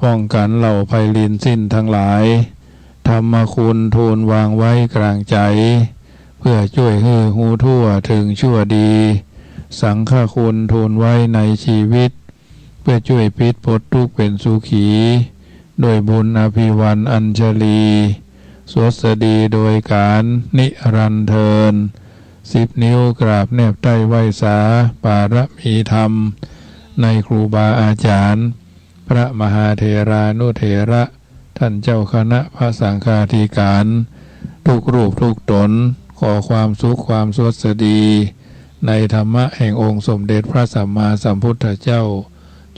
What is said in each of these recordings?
ป้องกันเหล่าภัยลินสิ้นทั้งหลายธรรมคุณทูลวางไว้กลางใจเพื่อช่วยให้หูทั่วถึงชั่วดีสังฆคุณทูลไว้ในชีวิตเพื่อช่วยพิษพ้นทุกข์เป็นสุขีโดยบุญอภิวันอัญชลีสวสดีโดยการนิรันดร์เทิน10 นิ้วกราบแนบใต้ไหวสาปารมีธรรมในครูบาอาจารย์พระมหาเถรานุเถระท่านเจ้าคณะพระสังฆาธิการทุกรูปทุกตนขอความสุขความสวัสดีในธรรมะแห่งองค์สมเด็จพระสัมมาสัมพุทธเจ้า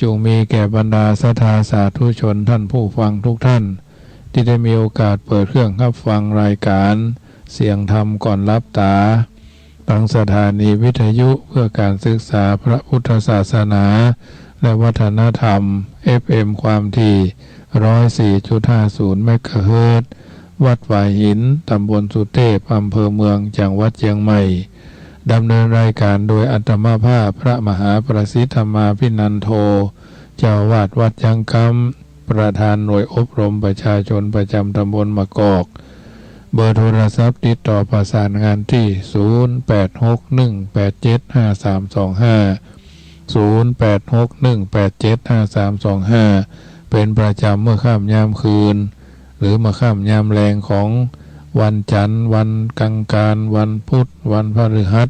จงมีแก่บรรดาศรัทธาสาธุชนท่านผู้ฟังทุกท่านที่ได้มีโอกาสเปิดเครื่องรับฟังรายการเสียงธรรมก่อนรับตาตั้งสถานีวิทยุเพื่อการศึกษาพระพุทธศาสนาและวัฒนธรรม FM ความถี่ 104.50 เมกะเฮิรตซ์วัดหวายหินตำบลสุเทพอำเภอเมืองจังหวัดเชียงใหม่ดำเนินรายการโดยอัตมาภาพพระมหาประสิทธมาภินันโทเจ้าวาดวัดยังคำประธานหน่วยอบรมประชาชนประจำตำบลมะกอกเบอร์โทรศัพท์ติดต่อประสานงานที่ 0861875325 เป็นประจำเมื่อค่ำยามคืนหรือเมื่อค่ำยามแรงของวันจันทร์วันกังการวันพุธวันพฤหัส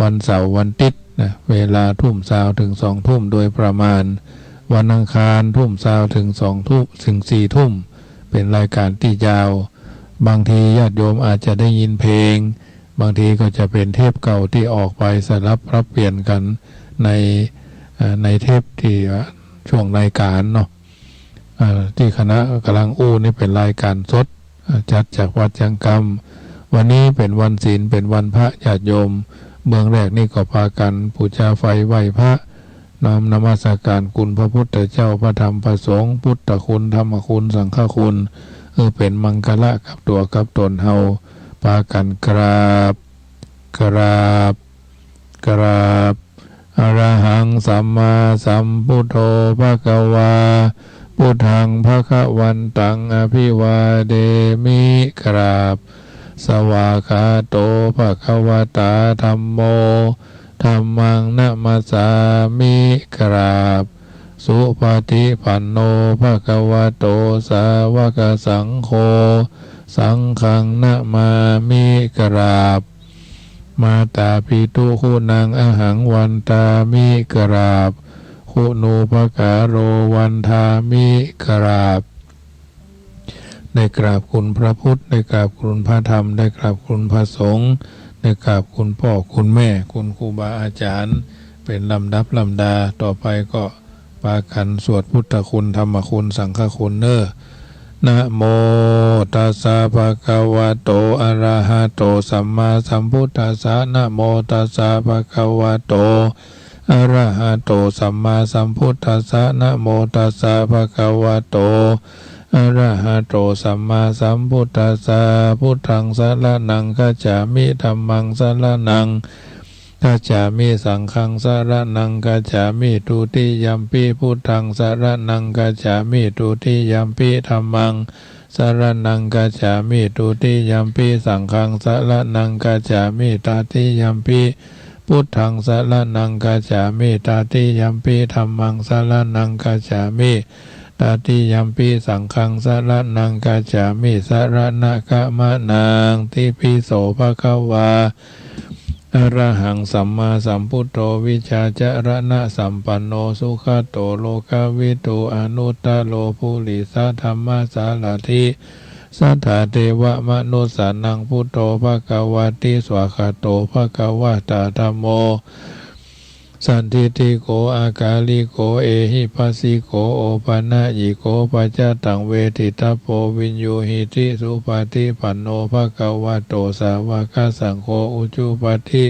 วันเสาร์วันอาทิตย์เวลา 19:00 ถึง 20:00 โดยประมาณวันอังคาร 19:00 ถึง 20:00 ถึง 4:00 เป็นรายการที่ยาวบางทีญาติโยมอาจจะได้ยินเพลงบางทีก็จะเป็นเทปเก่าที่ออกไปสลับรับเปลี่ยนกันในเทปที่ช่วงรายการเนาะที่คณะกำลังนี่เป็นรายการสดจัดจากวัดยังคำวันนี้เป็นวันศีลเป็นวันพระญาติโยมเมืองแรกนี่ก็พากันบูชาไฟไหว้พระน้อมนมัสการคุณพระพุทธเจ้าพระธรรมพระสงฆ์พุทธคุณธรรมคุณสังฆคุณเป็นมังคละกับตัวกับตนเฮาพากันกราบอรหังสัมมาสัมพุทโธภะคะวาพุทธังภคะวันตังอภิวาเดมิกราบสวากขาโตภะคะวตาธัมโมธัมมังนะมัสสามิกราบสุปฏิปันโนภะคะวะโตสาวกสังโฆสังฆังนะมามิกราบมาตาปิตุคุณังอหังวันตามิกราบคุณูปการโรวันทามิกราบได้กราบคุณพระพุทธได้กราบคุณพระธรรมได้กราบคุณพระสงฆ์ได้กราบคุณพ่อคุณแม่คุณครูบาอาจารย์เป็นลำดับลำดาต่อไปก็ปากันสวดพุทธคุณธรรมคุณสังฆคุณนะโมตัสสะภะคะวะโตอะระหะโตสัมมาสัมพุทธัสสะนะโมตัสสะภะคะวะโตอะระหะโตสัมมาสัมพุทธัสสะนะโมตัสสะภะคะวะโตอะระหะโตสัมมาสัมพุทธัสสะพุทธังสรณังคัจฉามิธัมมังสรณังคัจฉามิสังฆังสรณังคัจฉามิทุติยัมปิพุทธังสรณังคัจฉามิทุติยัมปิธัมมังสรณังคัจฉามิทุติยัมปิสังฆังสรณังคัจฉามิตติยัมปิพุทธังสรณังคัจฉามิตติยัมปิธัมมังสรณังคัจฉามิตติยัมปิสังฆังสรณังคัจฉามิสรณะกะมะนังติปิโสภะคะวาอรหังสัมมาสัมพุทโธวิชาจารณะสัมปันโนสุขโตโลกวิทูอนุตตโลภูริสาธัมมาสาลาธิสัทธาเทวมนุสสานังพุทโธภะคะวะติสวากขาโตภะคะวะตาธัมโมสันทิฏฐิโกอากาลิโกเอหิปัสสิโกโอปะนะยิโกปัจจตังเวทิตาโพวินโยหิติสุปฏิปันโนภะคะวะโตสาวกสังโฆอุจุปฏิ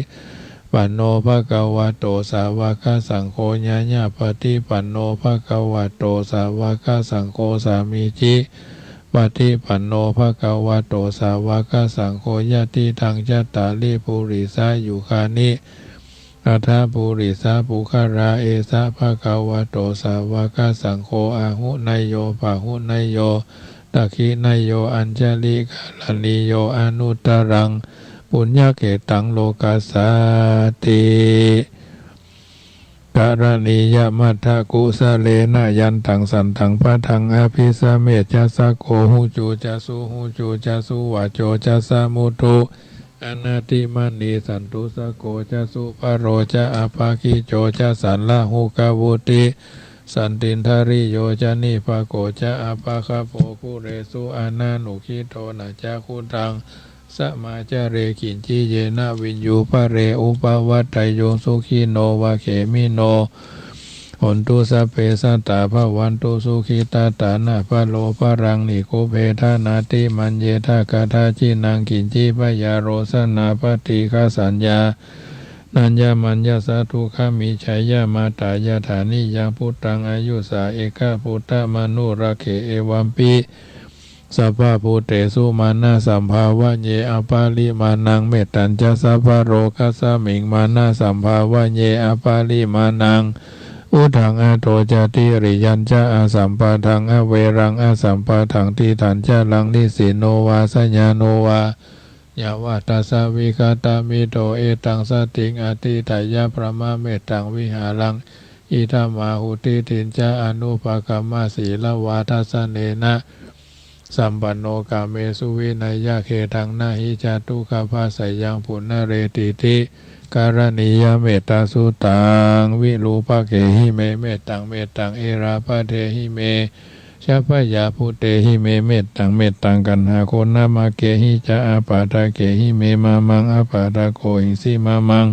ปันโนภะคะวะโตสาวกสังโฆญาญาปฏิปันโนภะคะวะโตสาวกสังโฆสามีจิปฏิปันโนภะคะวะโตสาวกสังโฆญาติทังจัตตาลิปุริสายุคานิ อัฏฐปุริสาปุคาราเอสะภะคะวะโตสาวกสังโฆอาหุนยโยปะหุนยโยตัคขินยโยอัญชลิกาลนิโยอนุตตรังปุญญเกตังโลกัสสติการณียมัทธกุสะเลนะยันตังสันตังปะทังอภิสเมจัสสะโกหูจูจัสสุหูจูจัสสุวะโจจัสสะมุตุอนาติมานีสันตุสะโกจัสสุปโรจะอภาคิโจจะสันละหุกวุติสันตินทาริโยจะนิภาโกจะอภาคโปคุเรสุอานานุคิโตนะจะคุตังสมาจาเรขินจิเยนะวินยูปะเรอุปวัตไตโยสุขีโนวะเขมิโนหนตุสัพเพสัตตาภวันตุสุขิตาตานะภะโลภรังนิโกเพทานาติมันเยทากาทาจินังกินจิปยาโรสนาปฏิฆาสัญญานัญญามัญญาสาธุขามิชัยยามาตายาฐานิยังพุทธังอายุสาเอกะพุทธมนุระเขเอวัมปิสัพพะภูเตสุมานาสัมภาวะเยอปาลิมานังเมตตัญจะสัพพะโรกัสสมิงมานาสัมภาวะเยอปาลิมานังอุทังอโตจติริยัญจะอาสัมปะทังอเวรังอาสัมปะทังทิฏฐัญจะลังนิสิโนวาสัญญาโนวายาวาตัสสะวิคตามิโตเอตังสติงอติตายะประมาเมตังวิหารังอิทัมมาหุติตินจะอนุภกรรมสีลวาทัสสะเนนะสัมปันโนกาเมสุวินัยยะเขตังนาหิจาตุกภาสยังปุณเรติติการณียเมตตาสุตังวิรูปะเกหิเมเมตตังเมตตังเอราปะเทหิเมชัพพยาภูเตหิเมเมตตังเมตตังกันหาโคนามาเกหิจะอาปาตาเกหิเมมามังอาปาตาโกหิสิมามัง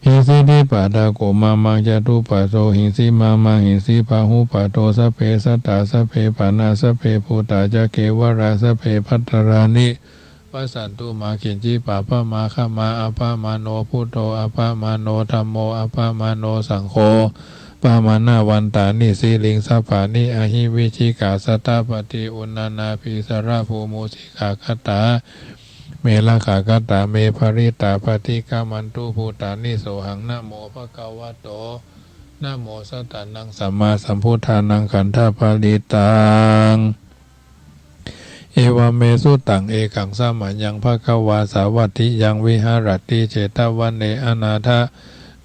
หิสิทิปาตาโกมามังจตุปัสโสหิสิมามังหิสิปะหุปะโตสัพเพสัตตาสัพเพปานาสัพเพภูตาจะเกวราสัพเพพัตตารานิปัสสันตุมาขินจิปะปะมาฆมาอภามาโนพุทโธอภามาโนธัมโมอภามาโนสังโฆปามานาวันตานิสีลิงสัพพานิอหิวิชิกาสตาปฏิอุณานาภิสระภูมุสิกาคตาเมลขากตาเมภริตาปฏิกามันตุภูตานิโสหังนะโมภะคะวะโตนะโมสัตตานังสัมมาสัมพุทธานังขันธปาริตังเอวเมสุตังเอกังสามัญญังภะคะวาสาวัตถิยังวิหารติเจตวันเนอนาถ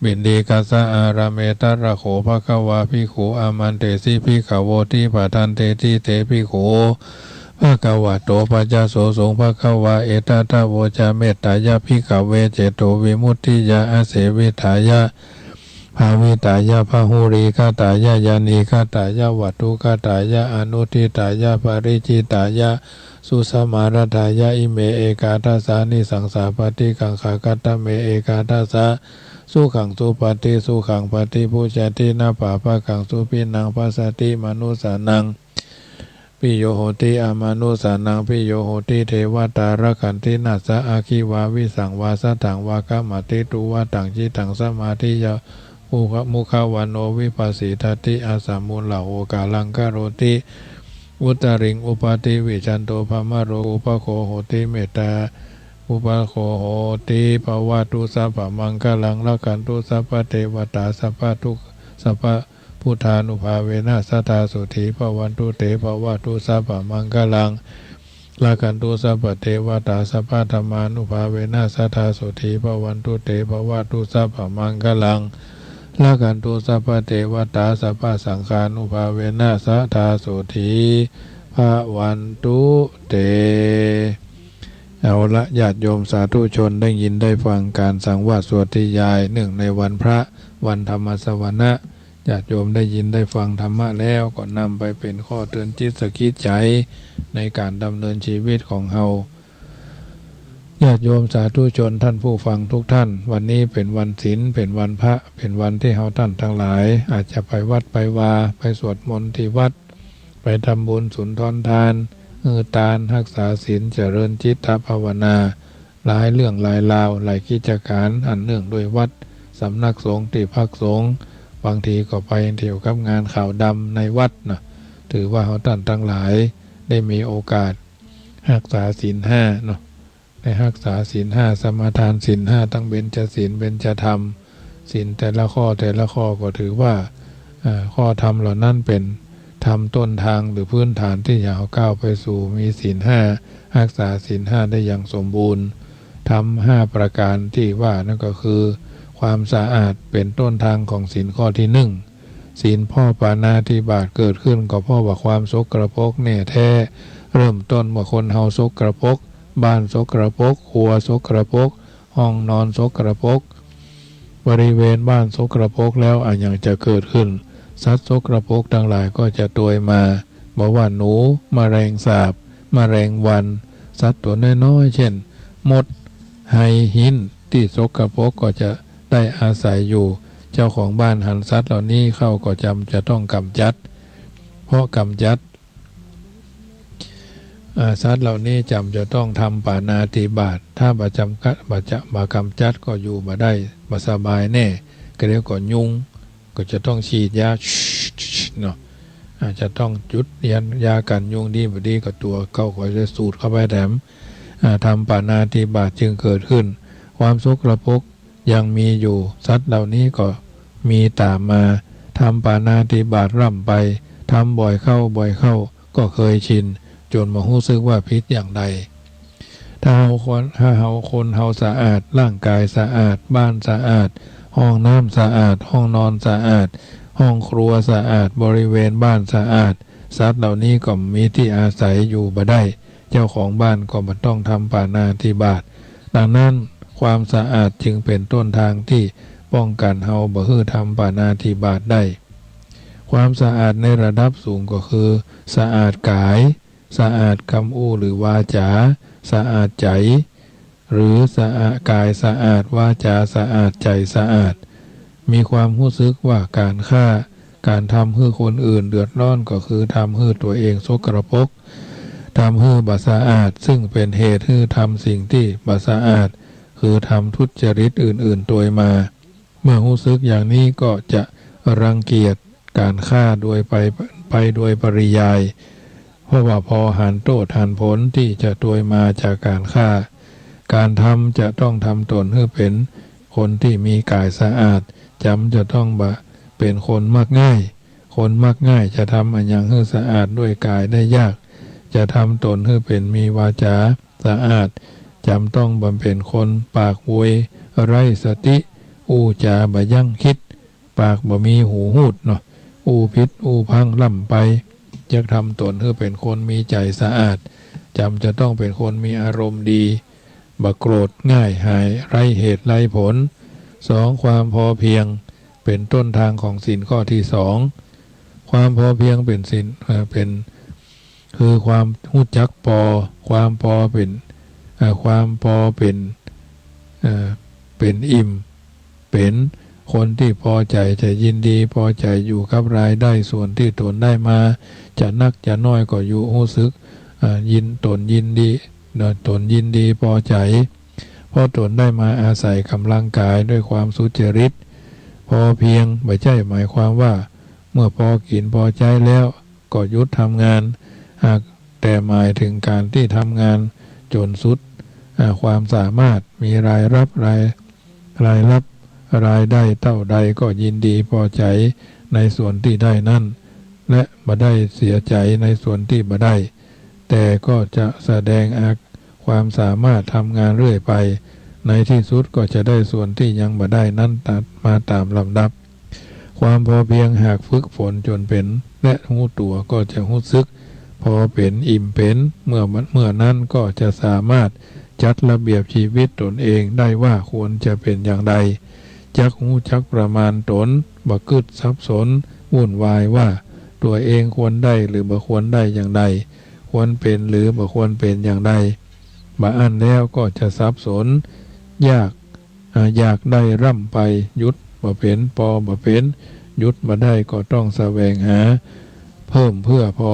บินดีกัสสะอาราเมตระโขภะคะวาภิกขุอามันเตสิภิกขโวทิปะทันเตทิเตภิกขุภะคะวะโตปัจจโสสงภะคะวาเอตตะโวจาเมตตายะภิกขเวเจโตวิมุตติยะอาเสวิทายะภาวิตายะพหุรีคตายะยานีคตายะวัตถุคตายะอนุทิตายะปริจิตายะสุสมารตายะอิเมเอกาทัสสานิสังสาปฏิกังขากตเมเอกาทัสสะสุขังสุปฏิสุขังปฏิพุชตินาปาปะขังสุปินังปัสสติมนุสานังปิโยโหติอามานุสานังปิโยโหติเทวตาระขันตินัสสะอาคิวาวิสังวาสถังวากามติตุวะตังจิตังสมาธิยะมุขวันโนวิปัสสิทติอาสัมมุลลาโอกาลังกโรติอุตริงอุปาติวิจันโตภมโรอุปโคโหติเมตตาอุปโคโหติภวตุสัพพมังคลังละกันตุสัพพเทวตาสัพพทุกสัพพพุทธานุภาเวนะสัทธาสุธีภวันตุเตภวตุสัพพมังคลังละกันตุสัพพเทวตาสัพพธรรมานุภาเวนะสัทธาสุธีภวันตุเตภวตุสัพพมังคลังละกันตุสัพพเทวตาสัพพสังฆานุภาเวนะสัทธาสุธีภวันตุเตเอาละญาติโยมสาธุชนได้ยินได้ฟังการสังวาสสวดที่ยายเนื่องในวันพระวันธรรมสวนะญาติโยมได้ยินได้ฟังธรรมะแล้วก็นำไปเป็นข้อเตือนจิตสกิดใจในการดำเนินชีวิตของเฮาญาติโยมสาธุชนท่านผู้ฟังทุกท่านวันนี้เป็นวันศีลเป็นวันพระเป็นวันที่เฮาท่านทั้งหลายอาจจะไปวัดไปวาไปสวดมนต์ที่วัดไปทำบุญสุนทรทานทานรักษาศีลเจริญจิตภาวนาหลายเรื่องหลายราวหลายกิจการอันเนื่องด้วยวัดสำนักสงฆ์ที่พักสงฆ์บางทีก็ไปเที่ยวกับงานข่าวดำในวัดนะถือว่าเขาท่านทั้งหลายได้มีโอกาสรักษาศีล5เนาะ ได้รักษาศีลห้าสมาทานศีลห้าตั้งเบญจศีลเบญจธรรมศีลแต่ละข้อก็ถือว่าข้อธรรมเหล่านั้นเป็นธรรมต้นทางหรือพื้นฐานที่จะเอาก้าวไปสู่มีศีลห้ารักษาศีลห้าได้อย่างสมบูรณ์ธรรม5ประการที่ว่านั่นก็คือความสะอาดเป็นต้นทางของศีลข้อที่ 1ศีลพ่อปาณาติบาตเกิดขึ้นก็เพราะว่าความสกปรกเนี่ยแท้เริ่มต้นเมื่อคนเฮาสกปรกบ้านสกปรกครัวสกปรกห้องนอนสกปรกบริเวณบ้านสกปรกแล้วอย่างจะเกิดขึ้นสัตว์สกปรกทั้งหลายก็จะตัวยมาบอกว่าหนูแมลงสาบแมลงวันสัตว์ตัวน้อยๆเช่นมดไฮหินที่สกปรกก็จะได้อาศัยอยู่เจ้าของบ้านหันสัตว์เหล่านี้เข้าก็จะต้องกำจัดเพราะกำจัดสัตว์เหล่านี้จะต้องทำปาณาติบาตถ้าบากำจัดก็อยู่มาได้มาสบายแน่ก็เรียกว่ายุงก็จะต้องฉีดยาเนาะอาจจะต้องจุดยากันยุงดีบดีกับตัวเข้าก็จะสูดเข้าไปแถมทำปาณาติบาตจึงเกิดขึ้นความสกปรกยังมีอยู่สัตว์เหล่านี้ก็มีตามมาทำปาณาติบาตร่ำไปทำบ่อยเข้าก็เคยชินจนมารู้สึกว่าพิษอย่างใดถ้าเฮาคนเฮาสะอาดร่างกายสะอาดบ้านสะอาดห้องน้ำสะอาดห้องนอนสะอาดห้องครัวสะอาดบริเวณบ้านสะอาดสัตว์เหล่านี้ก็มีที่อาศัยอยู่บ่ได้เจ้าของบ้านก็บ่ต้องทำปาณาติบาตดังนั้นความสะอาดจึงเป็นต้นทางที่ป้องกันเฮาบ่ให้ทำปาณาติบาตได้ความสะอาดในระดับสูงก็คือสะอาดกายสะอาดคำอู้หรือวาจาสะอาดใจหรือสะอาดกายสะอาดวาจาสะอาดใจสะอาดมีความรู้สึกว่าการฆ่าการทำให้คนอื่นเดือดร้อนก็คือทำให้ตัวเองสกปรกทำให้บ่สะอาดซึ่งเป็นเหตุให้ทำสิ่งที่บ่สะอาดคือทำทุจริตอื่นๆตัวมาเมื่อรู้สึกอย่างนี้ก็จะรังเกียจการฆ่าโดยไปโดยปริยายเพราะว่าพอหันโทษหันผลที่จะตัวมาจากการฆ่าการทำจะต้องทำตนให้เป็นคนที่มีกายสะอาดจะต้องเป็นคนมักง่ายคนมักง่ายจะทำอันยังให้สะอาดด้วยกายได้ยากจะทำตนให้เป็นมีวาจาสะอาดต้องบำเพ็ญคนปากโวยไร้สติอู้จาบ่ยั่งคิดปากบ่มีหูหูดเนาะอู้พิษอู้พังล่ำไปจะทำตนให้เป็นคนมีใจสะอาดจะต้องเป็นคนมีอารมณ์ดีบ่โกรธง่ายหายไร้เหตุไร้ผล2ความพอเพียงเป็นต้นทางของศีลข้อที่2ความพอเพียงเป็นศีลเป็นคือความรู้จักพอความพอเป็นความพอเป็นอิ่มเป็นคนที่พอใจจะยินดีพอใจอยู่กับรายได้ส่วนที่ตนได้มาจะนักจะน้อยก็อยู่รู้สึกตนยินดีพอใจเพราะตนได้มาอาศัยกำลังกายด้วยความสุจริตพอเพียงไม่ใช่หมายความว่าเมื่อพอกินพอใจแล้วก็หยุดทำงานแต่หมายถึงการที่ทำงานจนสุดความสามารถมีรายรับรายได้เท่าใดก็ยินดีพอใจในส่วนที่ได้นั่นและบ่ได้เสียใจในส่วนที่บ่ได้แต่ก็จะแสดงความสามารถทำงานเรื่อยไปในที่สุดก็จะได้ส่วนที่ยังบ่ได้นั่นตัดมาตามลำดับความพอเพียงหากฝึกฝนจนเป็นและรู้ตัวก็จะรู้สึกพอเป็นอิ่มเป็นเมื่อนั้นก็จะสามารถจัดระเบียบชีวิตตนเองได้ว่าควรจะเป็นอย่างไรจักรู้จักประมาณตนบ่กึดสับสนวุ่นวายว่าตัวเองควรได้หรือบ่ควรได้อย่างใดควรเป็นหรือบ่ควรเป็นอย่างใดบ่อันแล้วก็จะสับสนอยากได้ร่ำไปยุดบ่เป็นพอบ่เป็นยุดบ่ได้ก็ต้องแสวงหาเพิ่มเพื่อพอ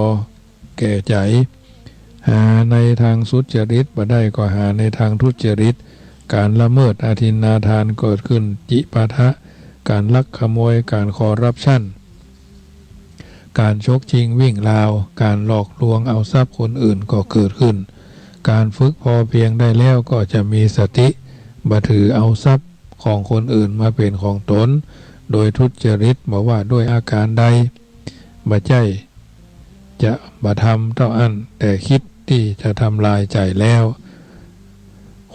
แก่ใจหาในทางสุจริตบ่ได้ก็หาในทางทุจริตการละเมิดอาทินนาทานเกิดขึ้นจิปาทะการลักขโมยการคอร์รัปชันการชกชิงวิ่งราวการหลอกลวงเอาทรัพย์คนอื่นก็เกิดขึ้น การฝึกพอเพียงได้แล้วก็จะมีสติบ่ถือเอาทรัพย์ของคนอื่นมาเป็นของตนโดยทุจริตบอกว่าด้วยอาการใดบ่ใจจะบ่ทำเท่าอันแต่คิดที่จะทำลายใจแล้ว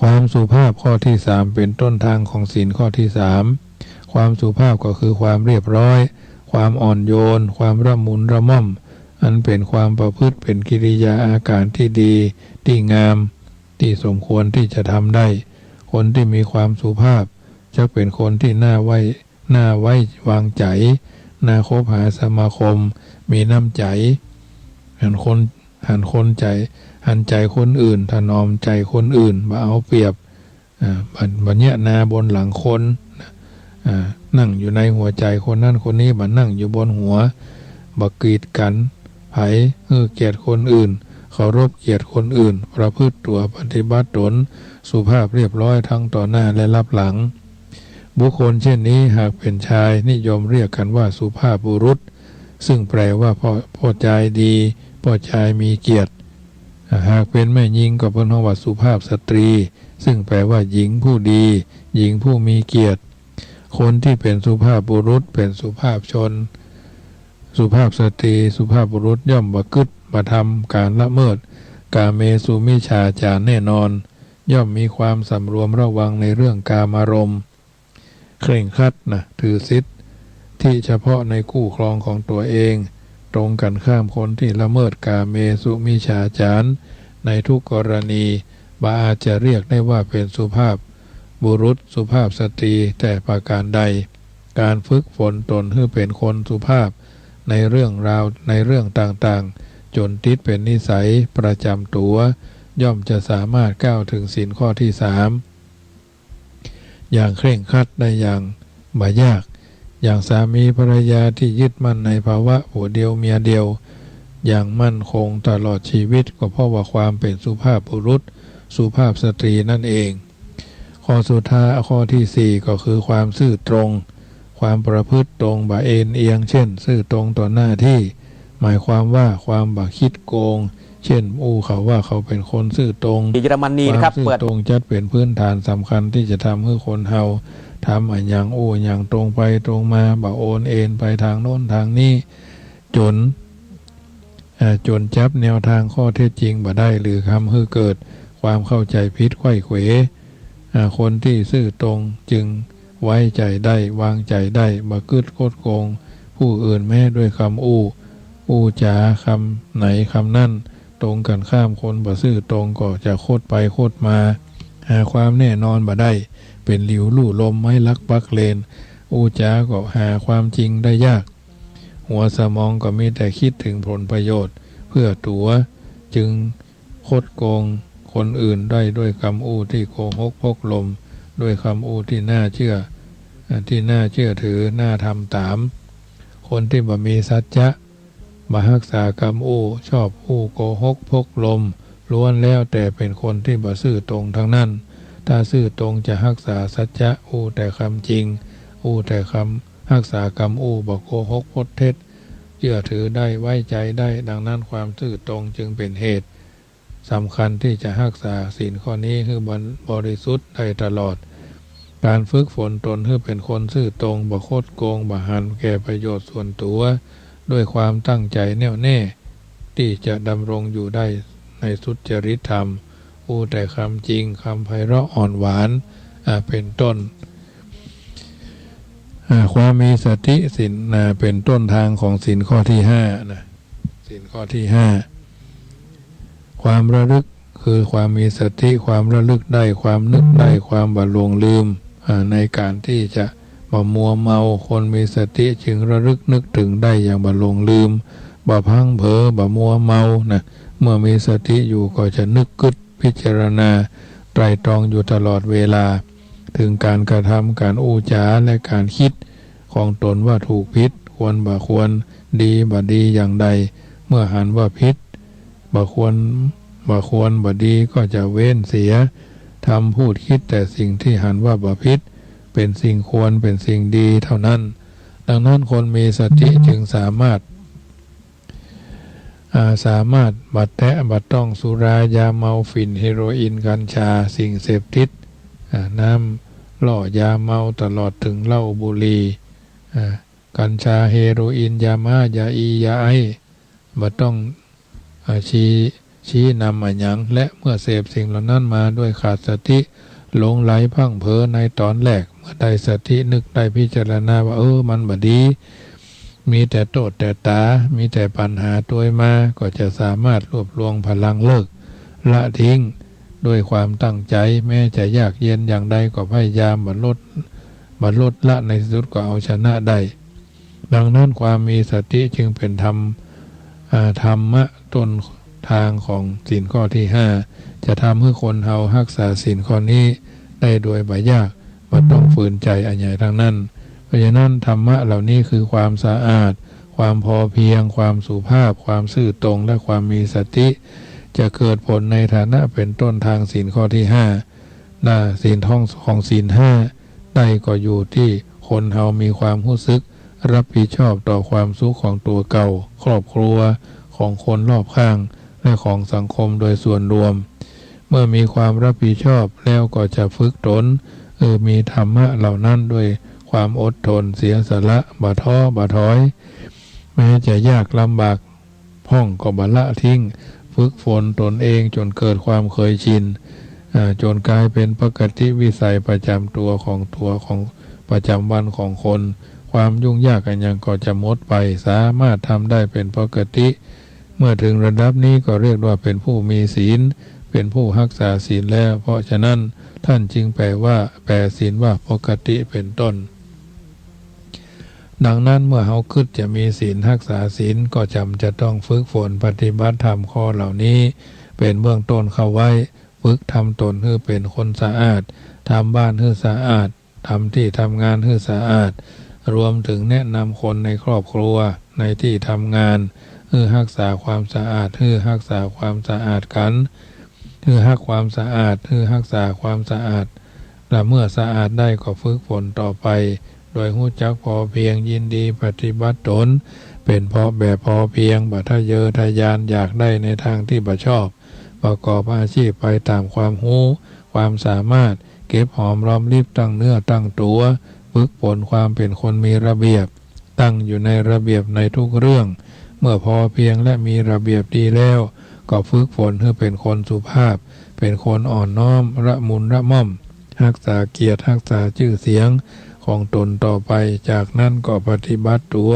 ความสุภาพข้อที่สามเป็นต้นทางของศีลข้อที่สามความสุภาพก็คือความเรียบร้อยความอ่อนโยนความระมุนระม่อมอันเป็นความประพฤติเป็นกิริยาอาการที่ดีที่งามที่สมควรที่จะทำได้คนที่มีความสุภาพจะเป็นคนที่น่าไว้วางใจน่าคบหาสมาคมมีน้ำใจหันใจคนอื่นถนอมใจคนอื่นบ่เอาเปรียบบัดเนี้ยนาบนหลังคนนั่งอยู่ในหัวใจคนนั้นคนนี้บ่นั่งอยู่บนหัวบ่กีดกันไผเกียรติคนอื่นเคารพเกียรติคนอื่นประพฤติตัวปฏิบัติตนสุภาพเรียบร้อยทั้งต่อหน้าและรับหลังบุคคลเช่นนี้หากเป็นชายนิยมเรียกกันว่าสุภาพบุรุษซึ่งแปลว่าพ่อใจดีพ่อชายมีเกียรติหากเป็นแม่หญิงก็เป็นว่าสุภาพสตรีซึ่งแปลว่าหญิงผู้ดีหญิงผู้มีเกียรติคนที่เป็นสุภาพบุรุษเป็นสุภาพชนสุภาพสตรีสุภาพบุรุษย่อมบ่กึศบ่ทำการละเมิดกาเมสุมิจฉาจารแน่นอนย่อมมีความสำรวมระวังในเรื่องกามารมณ์เคร่งครัดถือศีลที่เฉพาะในคู่ครองของตัวเองตรงกันข้ามคนที่ละเมิดกาเมสุมิจฉาจารในทุกกรณีบ่อาจจะเรียกได้ว่าเป็นสุภาพบุรุษสุภาพสตรีแต่ประการใดการฝึกฝนตนให้เป็นคนสุภาพในเรื่องราวในเรื่องต่างๆจนติดเป็นนิสัยประจำตัวย่อมจะสามารถก้าวถึงศีลข้อที่สามอย่างเคร่งครัดได้อย่างบ่ยากอย่างสามีภรรยาที่ยึดมั่นในภาวะผัวเดียวเมียเดียวอย่างมั่นคงตลอดชีวิตก็เพราะว่าความเป็นสุภาพบุรุษสุภาพสตรีนั่นเองข้อสุดท้ายข้อที่สี่ก็คือความซื่อตรงความประพฤติตรงบ่เอ็นเอียงเช่นซื่อตรงต่อหน้าที่หมายความว่าความบ่คิดโกงเช่นเขาว่าเขาเป็นคนซื่อตรงเยอรมนีนะครับซื่อตรงจัดเป็นพื้นฐานสำคัญที่จะทำให้คนเฮาทำอย่างอย่างตรงไปตรงมาบ่โอนเอ็นไปทางโน้นทางนี้จนจับแนวทางข้อเท็จจริงบ่ได้หรือทำให้เกิดความเข้าใจผิดไขว้เขวคนที่ซื่อตรงจึงไว้ใจได้วางใจได้บ่กึศคดโกงผู้อื่นแม้ด้วยคำจาคำไหนคำนั่นตรงกันข้ามคนบ่ซื่อตรงก็จะโคดไปโคดมาหาความแน่นอนบ่ได้เป็นหลิวลู่ลมไม่ลักปักเลนจาก็หาความจริงได้ยากหัวสมองก็มีแต่คิดถึงผลประโยชน์เพื่อตัวจึงคดโกงคนอื่นได้ด้วยคำที่โกหกพกลมด้วยคำที่น่าเชื่อถือน่าทำตามคนที่บ่มีสัจจะบ่รักษากรรมชอบโกหกพกลมล้วนแล้วแต่เป็นคนที่บ่ซื่อตรงทั้งนั้นถ้าซื่อตรงจะรักษาสัจจะแต่คำจริงแต่คำรักษากรรมบ่โกหกพดเท็จเชื่อถือได้ไว้ใจได้ดังนั้นความซื่อตรงจึงเป็นเหตุสำคัญที่จะรักษาศีลข้อนี้คือบริสุทธิ์ได้ตลอดการฝึกฝนตนให้เป็นคนซื่อตรงบ่คดโกงบ่หันแก่ประโยชน์ส่วนตัวด้วยความตั้งใจแน่วแน่ที่จะดำรงอยู่ได้ในสุจริตธรรมแต่คำจริงคำไพเราะอ่อนหวานเป็นต้นความมีสติศีลเป็นต้นทางของศีลข้อที่ห้าศีลข้อที่ห้าความระลึกคือความมีสติความระลึกได้ความนึกได้ความบ่หลงลืมในการที่จะบ่มัวเมาคนมีสติจึงระลึกนึกถึงได้อย่างบ่หลงลืมบ่พังเผลอบ่มัวเมาเมื่อมีสติอยู่ก็จะนึกกึศพิจารณาไตร่ตรองอยู่ตลอดเวลาถึงการกระทำการจาและการคิดของตนว่าถูกผิดควรบ่ควรดีบ่ดีอย่างใดเมื่อหันว่าผิดบ่ควรบ่ดีก็จะเว้นเสียทำพูดคิดแต่สิ่งที่หันว่าบ่ผิดเป็นสิ่งควรเป็นสิ่งดีเท่านั้นดังนั้นคนมีสติจึงสามารถ สามารถบัดแตะบัดต้องสุรายาเมาฝิ่นเฮโรอีนกัญชาสิ่งเสพติดน้ำหล่อยาเมาตลอดถึงเหล้าบุหรี่กัญชาเฮโรอีนยาม่ายาอียาไอบัดต้องชี้นำอันยังและเมื่อเสพสิ่งเหล่านั้นมาด้วยขาดสติหลงไหลพังเผลอในตอนแรกเมื่อได้สตินึกได้พิจารณาว่ามันบดีมีแต่โทษแต่ตามีแต่ปัญหาตัวมาก็จะสามารถรวบรวมพลังเลิกละทิ้งด้วยความตั้งใจแม้จะยากเย็นอย่างใดก็พยายามบรรลุละในที่สุดก็เอาชนะได้ดังนั้นความมีสติจึงเป็นธรรมะต้นทางของศีลข้อที่5จะทำให้คนเฮารักษาศีลข้อนี้ได้โดยบ่ยากบ่ต้องฝืนใจอันใหญ่ทั้งนั้นเพราะฉะนั้นธรรมะเหล่านี้คือความสะอาดความพอเพียงความสุภาพความซื่อตรงและความมีสติจะเกิดผลในฐานะเป็นต้นทางศีลข้อที่5ศีลของศีล5ได้ก็อยู่ที่คนเฮามีความรู้สึกรับผิดชอบต่อความสุขของตัวเก่าครอบครัวของคนรอบข้างและของสังคมโดยส่วนรวมเมื่อมีความรับผิดชอบแล้วก็จะฝึกตนมีธรรมะเหล่านั้นด้วยความอดทนเสียสละบ่ท้อบ่ถอยแม้จะยากลำบากพ่องก็บ่ละทิ้งฝึกฝนตนเองจนเกิดความเคยชินจนกลายเป็นปกติวิสัยประจำตัวของประจำวันของคนความยุ่งยากกันยังก็จะหมดไปสามารถทำได้เป็นปกติเมื่อถึงระดับนี้ก็เรียกว่าเป็นผู้มีศีลเป็นผู้รักษาศีลแล้วเพราะฉะนั้นท่านจึงแปลศีลว่าปกติเป็นต้นดังนั้นเมื่อเฮาคิดจะมีศีลรักษาศีลก็จำจะต้องฝึกฝนปฏิบัติธรรมข้อเหล่านี้เป็นเบื้องต้นเข้าไว้ฝึกทำตนให้เป็นคนสะอาดทำบ้านให้สะอาดทำที่ทำงานให้สะอาดรวมถึงแนะนำคนในครอบครัวในที่ทำงานให้รักษาความสะอาดให้รักษาความสะอาดกันให้รักความสะอาดให้รักษาความสะอาดและเมื่อสะอาดได้ก็ฝึกฝนต่อไปโดยรู้จักพอเพียงยินดีปฏิบัติตนเป็นเพราะแบบพอเพียงบ่ทะเยอทะยานอยากได้ในทางที่บ่ชอบประกอบอาชีพไปตามความรู้ความสามารถเก็บหอมรอมริบตั้งเนื้อตั้งตัวฝึกฝนความเป็นคนมีระเบียบตั้งอยู่ในระเบียบในทุกเรื่องเมื่อพอเพียงและมีระเบียบดีแล้วก็ฝึกฝนให้เป็นคนสุภาพเป็นคนอ่อนน้อมระมุนระม่อมรักษาเกียรติรักษาชื่อเสียงของตนต่อไปจากนั้นก็ปฏิบัติตัว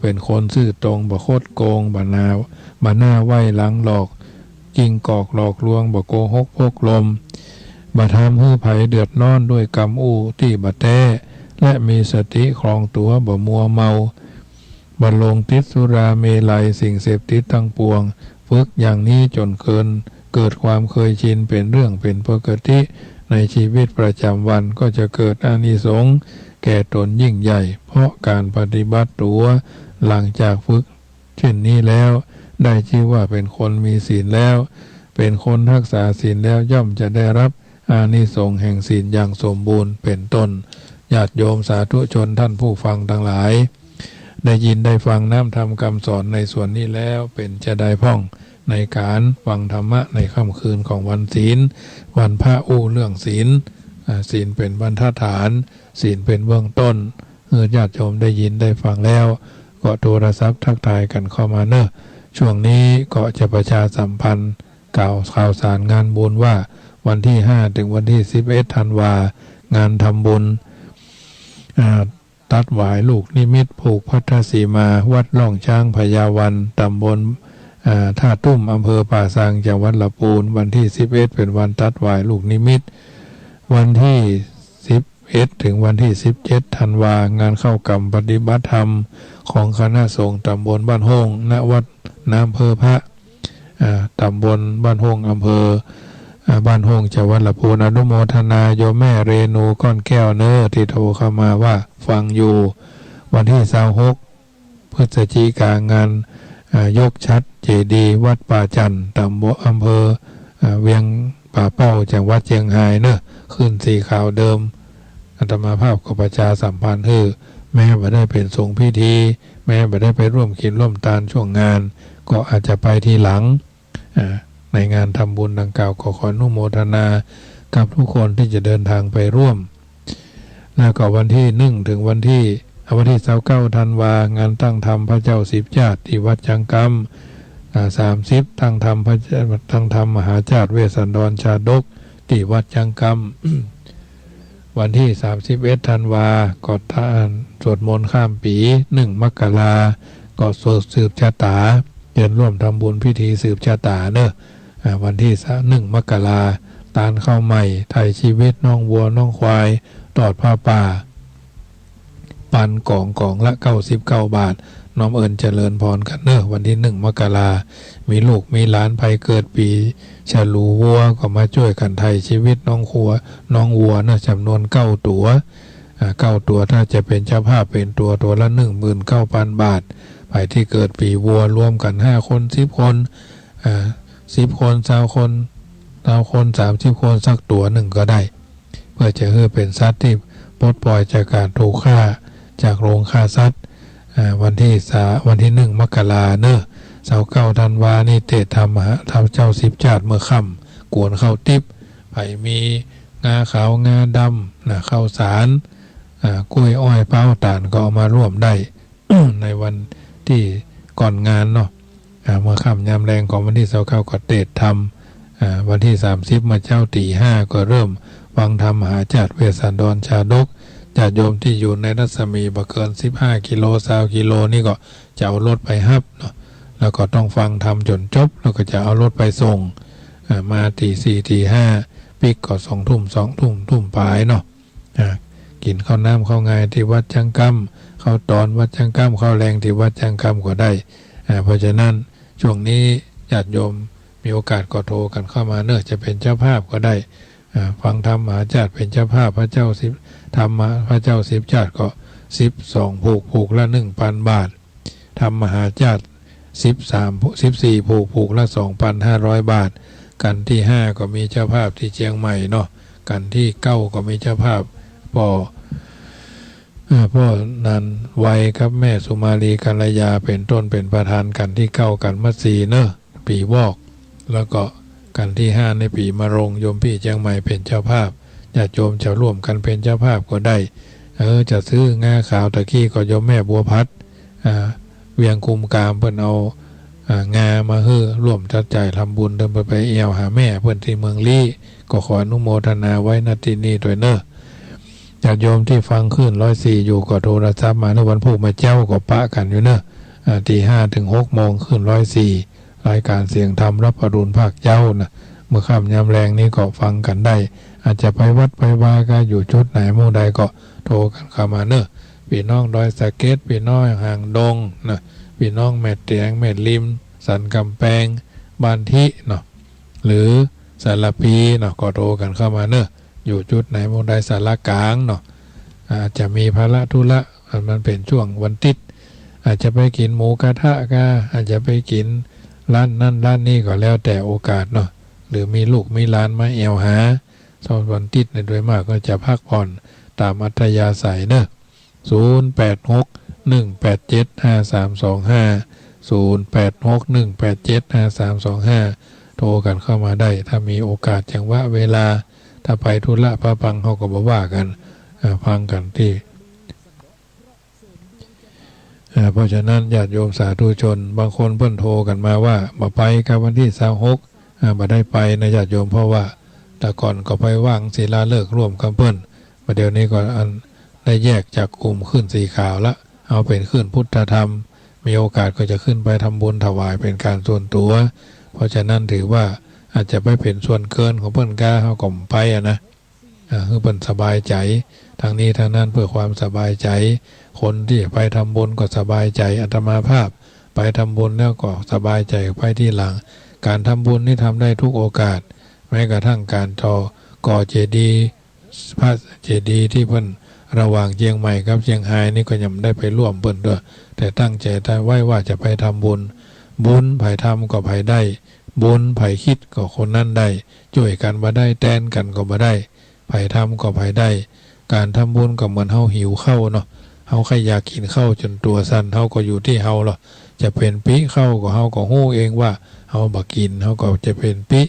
เป็นคนซื่อตรงบ่คดโกงบ่หน้าไหวหลังหลอกจริงกอกหลอกลวงบ่โกหกพกลมบ่ทำให้ไผเดือดร้อนด้วยกรรมอู้ที่บ่แต้และมีสติครองตัวบ่มัวเมาบ่หลงติดสุราเมลัยสิ่งเสพติดทั้งปวงฝึกอย่างนี้จนเกิดความเคยชินเป็นเรื่องเป็นปกติในชีวิตประจำวันก็จะเกิดอานิสงส์แก่ตนยิ่งใหญ่เพราะการปฏิบัติตัวหลังจากฝึกเช่นนี้แล้วได้ชื่อว่าเป็นคนมีศีลแล้วเป็นคนรักษาศีลแล้วย่อมจะได้รับอานิสงส์แห่งศีลอย่างสมบูรณ์เป็นต้นญาติโยมสาธุชนท่านผู้ฟังทั้งหลายได้ยินได้ฟังน้ำธรรมคำสอนในส่วนนี้แล้วเป็นจะได้พ่องในการฟังธรรมะในค่ำคืนของวันศีลวันพระอู้เรื่องศีลศีลเป็นบรรทัดฐานศีลเป็นเบื้องต้นญาติโยมได้ยินได้ฟังแล้วก็โทรศัพท์ทักทายกันเข้ามาเนอะช่วงนี้ก็จะประชาสัมพันธ์ข่าวสารงานบุญว่าวันที่5ถึงวันที่11ธันวางานทำบุญตัดหวายลูกนิมิตผูกพัทธสีมาวัดล่องช้างพญาวันตำบลท่าตุ้มอำเภอป่าซางจังหวัดลำพูนวันที่11เป็นวันตัดหวายลูกนิมิตวันที่11ถึงวันที่17ธันวางานเข้ากรรมปฏิบัติธรรมของคณะสงฆ์ตำบลบ้านห้องณวัดน้ำอำเภอพระตำบลบ้านห้องอำเภอบ้านห้องจังหวัดลำพูนอนุโมทนาโยมแม่เรนูก้อนแก้วเนอที่โทรเข้ามาว่าฟังอยู่วันที่26พฤศจิกายนงานยกชัดเจดีย์วัดป่าจันทร์ตำบลอำเภอเวียงป่าเป้าจังหวัดเชียงรายเนอะขึ้นสีขาวเดิมอาตมาภาพก็ประชาสัมพันธ์แม่บ่ได้เป็นทรงพิธีแม่บ่ได้ไปร่วมกินร่วมทานช่วงงาน ก็อาจจะไปทีหลังในงานทำบุญดังกล่าวขออนุโมทนากับทุกคนที่จะเดินทางไปร่วมแล้วก็วันที่1 ถึงวันที่29 ธันวางานตั้งธรรมพระเจ้าสิบชาติที่วัดจังกำ30ตั้งธรรมมหาชาติเวสสันดรชาดกที่วัดจังกำวันที่31 ธันวาก็ทานสวดมนต์ข้ามปี1 มกราก็สวดสืบชะตาเดินร่วมทำบุญพิธีสืบชะตาเนอะวันที่1 มกราตานข้าวใหม่ไถ่ชีวิตน้องวัวน้องควายตอดผ้าป่าปันกล่องละ99 บาทน้อมเอิญเจริญพรกันเนอะวันที่1 มกรามีลูกมีหลานภัยเกิดปีฉลูวัวก็มาช่วยกันไถ่ชีวิตน้องวัวนะจำนวน9 ตัว9 ตัวถ้าจะเป็นเจ้าภาพเป็นตัวละ 19,000 บาทไปที่เกิดปีวัวรวมกัน5 คน10 คน10 คน20 คน30 คนสักตัวหนึ่งก็ได้เพื่อจะให้เป็นสัตว์ที่ปลดปล่อยจากการถูกฆ่าจากโรงฆ่าสัตว์วันที่1 มกราเนอะ29 ธันวานี่เทศธรรมเจ้าสิบชาติเมื่อค่ำกวนข้าวติ๊บไผ่มีงาขาวงาดำข้าวสารกล้วยอ้อยเป้าตาลก็เอามาร่วมได้ ในวันที่ก่อนงานเนาะเมื่อค่ำยามแรงของวันที่29ก็เทศธรรมวันที่30มาเจ้าตี 5ก็เริ่มฟังธรรมมหาชาติเวสสันดรชาดกญาติโยมที่อยู่ในรัศมีบ่เกิน15 กิโล20 กิโลนี่ก็จะเอารถไปฮับเนาะแล้วก็ต้องฟังธรรมจนจบแล้วก็จะเอารถไปส่งมาตี 4 ตี 5ปิกก็2 ทุ่มทุ่มปลายเนาะกินข้าวน้ำข้าวงายที่วัดจังกำข้าวตอนวัดจังกำข้าวแรงที่วัดจังกำก็ได้เพราะฉะนั้นช่วงนี้ญาติโยมมีโอกาสก็โทรกันเข้ามาเนอะจะเป็นเจ้าภาพก็ได้ฟังธรรมมหาชาติเป็นเจ้าภาพพระเจ้าสิบธรรมพระเจ้าสิบชาติก็12 ผูกละ 1,000 บาทธรรมมหาชาติ14 ผูกละ 2,500 บาทกันที่5ก็มีเจ้าภาพที่เชียงใหม่เนาะกันที่9ก็มีเจ้าภาพพ่อนันไวครับแม่สุมาลีกัลยาเป็นต้นเป็นประธานกันที่9กันมัดสีเนอะปีวอกแล้วก็กันที่5ในปีมะรงโยมพี่เชียงใหม่เป็นเจ้าภาพญาติโยมจะร่วมกันเป็นเจ้าภาพก็ได้จะซื้องาขาวตะกี้ก็โยมแม่บัวพัดเวียงคุมกามเพิ่นเอางามาร่วมจัดจ่ายทำบุญเดินไปเอวหาแม่เพิ่นที่เมืองลี่ก็ขออนุโมทนาไว้ณที่นี้ด้วยเนอะญาติโยมที่ฟังขึ้น104อยู่ก็โทรศัพท์มาในวันพุธมาเจ้าก็ปะกันอยู่เนอะตี 5 ถึง 6 โมงขึ้น104รายการเสียงธรรมรับอรุณภาคเจ้านะเมื่อค่ำยามแรงนี้ก็ฟังกันได้อาจจะไปวัดไปวาก็อยู่ชุดไหนหมู่ใดก็โทรกันเข้ามาเนอะพี่น้องดอยสะเก็ดพี่น้องห่างดงนะพี่น้องแม่เตียงแม่ริมสันกำแพงบ้านทิเนาะหรือสารพีเนาะก็โทรกันเข้ามาเนอะอยู่จุดไหนหมู่ใดสารกลางเนาะอาจจะมีภาระธุระมันเป็นช่วงวันติดอาจจะไปกินหมูกระทะก็อาจจะไปกินร้านนั่นร้านนี้ก็แล้วแต่โอกาสเนาะหรือมีลูกมีหลานมาแอวหาตอนวันติดในโดยมากก็จะพักผ่อนตามอัธยาศัยเนอะ0861875325 โทรกันเข้ามาได้ถ้ามีโอกาสจังหวะเวลาถ้าไปธุระพระปังเขาก็บอกว่ากันฟังกันที่เพราะฉะนั้นญาติโยมสาธุชนบางคนเพิ่นโทรกันมาว่ามาไปกับวันที่26มาได้ไปนะญาติโยมเพราะว่าแต่ก่อนก็ไปว่างศิลาฤกษ์ร่วมกับเพิ่นประเดี๋ยวนี้ก็ได้แยกจากกลุ่มขึ้นสีขาวละเอาเป็นขึ้นพุทธธรรมมีโอกาสก็จะขึ้นไปทำบุญถวายเป็นการส่วนตัวเพราะฉะนั้นถือว่าอาจจะไม่เป็นส่วนเกินของเพิ่นก้าเขาก็ไปนะคือเพิ่นสบายใจทางนี้ทางนั้นเพื่อความสบายใจคนที่ไปทำบุญก็สบายใจอาตมาภาพไปทำบุญแล้วก็สบายใจไปที่หลังการทำบุญนี่ทำได้ทุกโอกาสแม้กระทั่งการก่อเจดีย์พระเจดีย์ที่เพิ่นระหว่างเชียงใหม่กับเชียงรายนี่ก็ยังได้ไปร่วมเพิ่นด้วยแต่ตั้งใจไว้ว่าจะไปทำบุญไผ่ทำก็ไผ่ได้บุญไผ่คิดก็คนนั้นได้ช่วยกันมาได้แทนกันก็มาได้ไผ่ทำก็ไผ่ได้การทำบุญก็เหมือนเฮาหิวข้าวเนาะเฮาใครอยากกินข้าวจนตัวสั่นเฮาก็อยู่ที่เฮาหรอ จะเป็นปิเข้าก็เฮาก็ฮู้เองว่าเฮาบ่กินเฮาก็จะเป็นปิ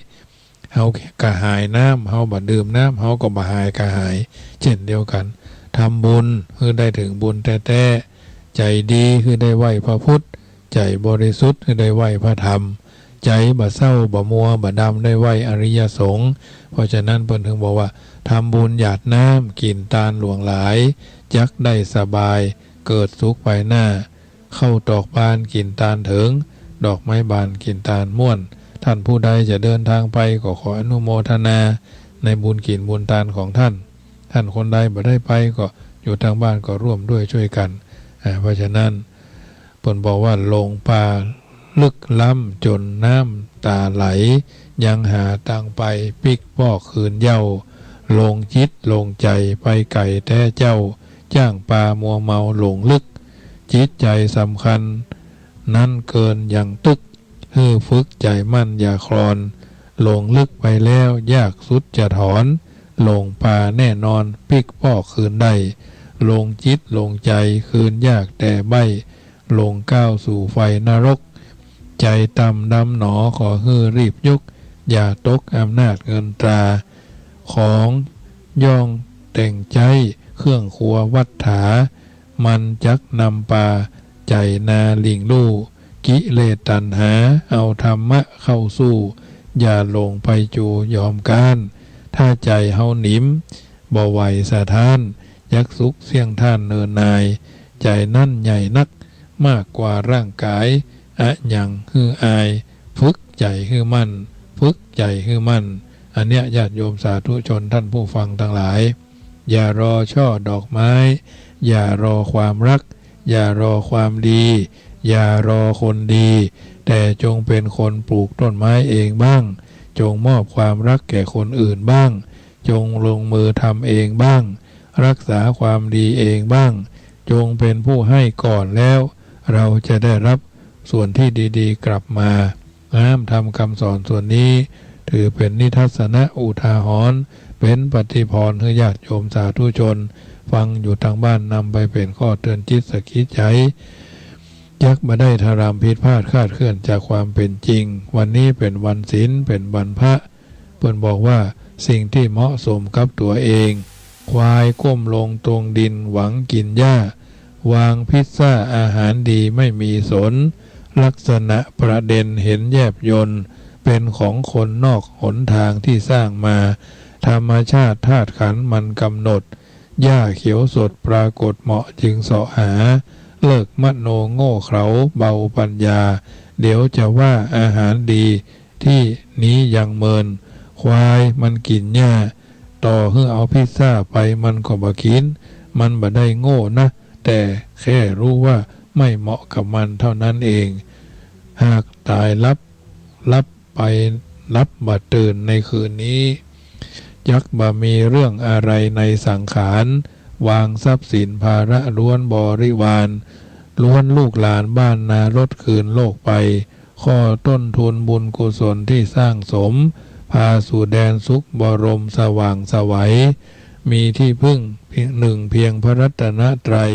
เฮากระหายน้ำเฮาบ่ดื่มน้ำเฮาก็บ่หายกระหายเช่นเดียวกันทำบุญคือได้ถึงบุญแท้ๆใจดีคือได้ไหว้พระพุทธใจบริสุทธิ์คือได้ไหว้พระธรรมใจบ่เศร้าบ่มัวบ่ดำได้ไหว้อริยสงฆ์เพราะฉะนั้นเพิ่นถึงบอกว่าทำบุญหยาดน้ำกินตาลหลวงหลายจักได้สบายเกิดสุขภายหน้าเข้าดอกบานกินตาลถึงดอกไม้บานกินตาลม่วนท่านผู้ใดจะเดินทางไปก็ขออนุโมทนาในบุญกินบุญตาลของท่านคนใดบ่ได้ไปก็อยู่ทางบ้านก็ร่วมด้วยช่วยกันเพราะฉะนั้นเพิ่นบอกว่าลงป่าลึกล้ำจนน้ำตาไหลยังหาทางไปปิกปอกคืนเย้าลงจิตลงใจไปไก่แท้เจ้าจ้างปลามัวเมาหลงลึกจิตใจสำคัญนั้นเกินอย่างตึกฝึกใจมั่นอย่าคลอนลงลึกไปแล้วยากสุดจะถอนลงป่าแน่นอนปิกปอกคืนได้ลงจิตลงใจคืนยากแต่ใบลงก้าวสู่ไฟนรกใจต่ำดำหนอขอรีบยกอย่าตกอำนาจเงินตราของย่องแต่งใจเครื่องครัววัฏฐามันจักนำปาใจนาลิงลู่กิเลสตัณหาเอาธรรมะเข้าสู้อย่าลงไปจูยอมการถ้าใจเฮาหนิมบ่ไหวสะท้านยักสุขเสี่ยงท่านเนินนายใจนั่นใหญ่นักมากกว่าร่างกายอะหยังอายฝึกใจมั่นฝึกใจมั่นอันเนี้ยญาติโยมสาธุชนท่านผู้ฟังทั้งหลายอย่ารอช่อดอกไม้อย่ารอความรักอย่ารอความดีอย่ารอคนดีแต่จงเป็นคนปลูกต้นไม้เองบ้างจงมอบความรักแก่คนอื่นบ้างจงลงมือทำเองบ้างรักษาความดีเองบ้างจงเป็นผู้ให้ก่อนแล้วเราจะได้รับส่วนที่ดีๆกลับมาทำคำสอนส่วนนี้ถือเป็นนิทัศนะอุทาหรณ์เป็นปฏิภรณ์ให้ญาติโยมสาธุชนฟังอยู่ทางบ้านนำไปเป็นข้อเตือนจิตสกิดใจยักมาได้ทารามผิดพลาดคาดเคลื่อนจากความเป็นจริงวันนี้เป็นวันศีลเป็นวันพระเพิ่นบอกว่าสิ่งที่เหมาะสมกับตัวเองควายก้มลงตรงดินหวังกินหญ้าวางพิซซ่าอาหารดีไม่มีสนลักษณะประเด็นเห็นแยบยลเป็นของคนนอกหนทางที่สร้างมาธรรมชาติธาตุขันธ์มันกำหนดหญ้าเขียวสดปรากฏเหมาะจึงเสาะหาเลิกมโนโง่เขลาเบาปัญญาเดี๋ยวจะว่าอาหารดีที่นี้ยังเมินควายมันกินหญ้าต่อเอาพิซซ่าไปมันก็บ่กินมันบ่ได้โง่นะแต่แค่รู้ว่าไม่เหมาะกับมันเท่านั้นเองหากตายลับไปรับบ่ตื่นในคืนนี้ยักบ่มีเรื่องอะไรในสังขารวางทรัพย์สินภาระล้วนบริวารล้วนลูกหลานบ้านนารถคืนโลกไปข้อต้นทุนบุญกุศลที่สร้างสมพาสู่แดนสุขบรมสว่างไสวมีที่พึ่งเพียงพระรัตนตรัย